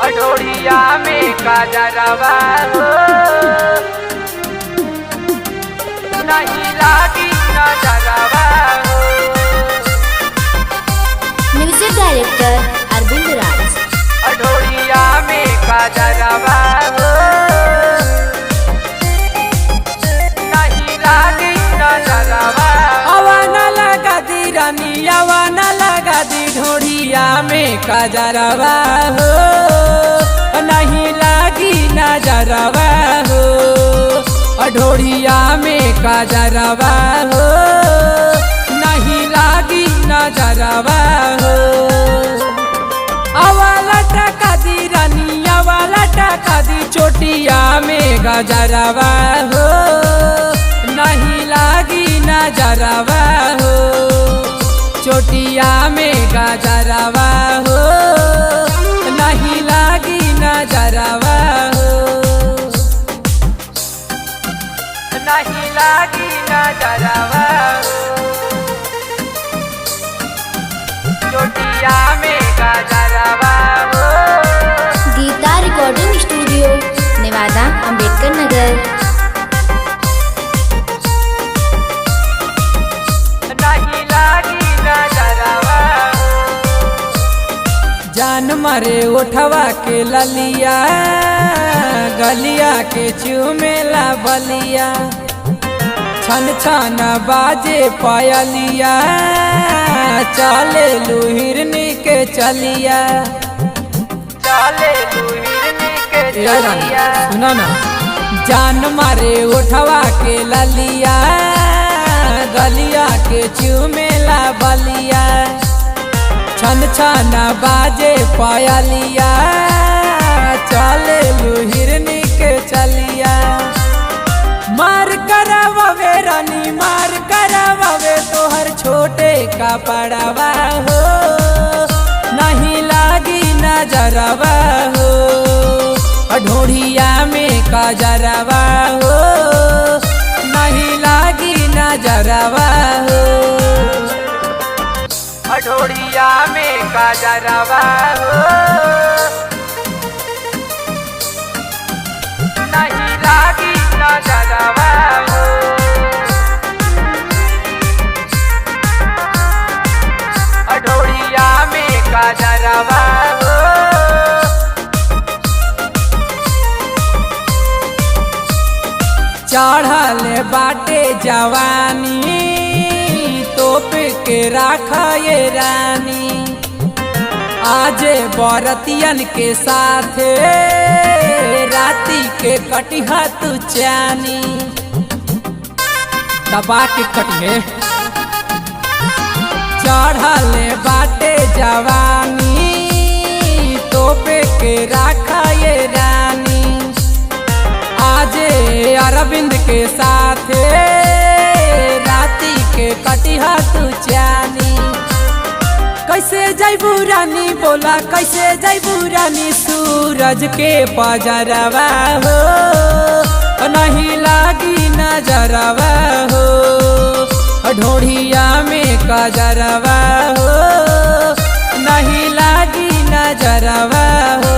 अडोरिया में काजरवा हो नहीं लागी नजरवा हो। म्यूजिक डायरेक्टर अरविंद राज। अडोरिया में काजरवा हो नहीं लागी नजरवा। अवाना लगा दी रानी अवाना लगा दी ढोरिया में काजरवा हो नहीं लागी नजरवा हो। ढोरिया में काजरवा हो नहीं लागी नजरवा हो। अवाला टका दी रानी अवाला टका दी चोटिया में गजरवा हो नहीं लागी नजरवा हो। चोटिया में गजरवा हो नहीं लागी नजरवा हो। नहीं लागी नजरवा हो। चोटिया में गजरवा हो। Geeta recording studio Newada Ambedkar Nagar. नहीं लागी नजरवा हो। जान मारे उठवा के ललिया गलिया के चूमेला बलिया छन छन बाजे पायलिया चले लुहिरनी के चलिया। चले लुहिरनी के चलिया। सुना ना जान मारे उठवा के ललिया गलिया के चूमेला बलिया छन छन बाजे पायलिया चले लुहिरनी के चलिया। मार करावे रानी मार करावे तोहर छोटे का पड़वा हो नहीं लागी नजरवा हो। ढोरिया में काजरवा हो नहीं लागी नजरवा हो। अडोरिया में काजरवा हो नहीं लागी नजरवा हो। अडोरिया में काजरवा हो। चढ़ल बाटे जवानी तोप के राखा ये रानी आज बरतियन के साथ राती के कटिहा तू चानी दबा के कटिहे। चढ़ल बाटे जवानी तोप के राखा ये रानी आज अरविंद के साथ राती के कटिहा तू चानी। कैसे जैबू रानी बोला कैसे जैबू रानी सूरज के पजरवा हो नहीं लागी नजरवा हो। ढोरिया में काजरवा हो नहीं लागी नजरवा हो।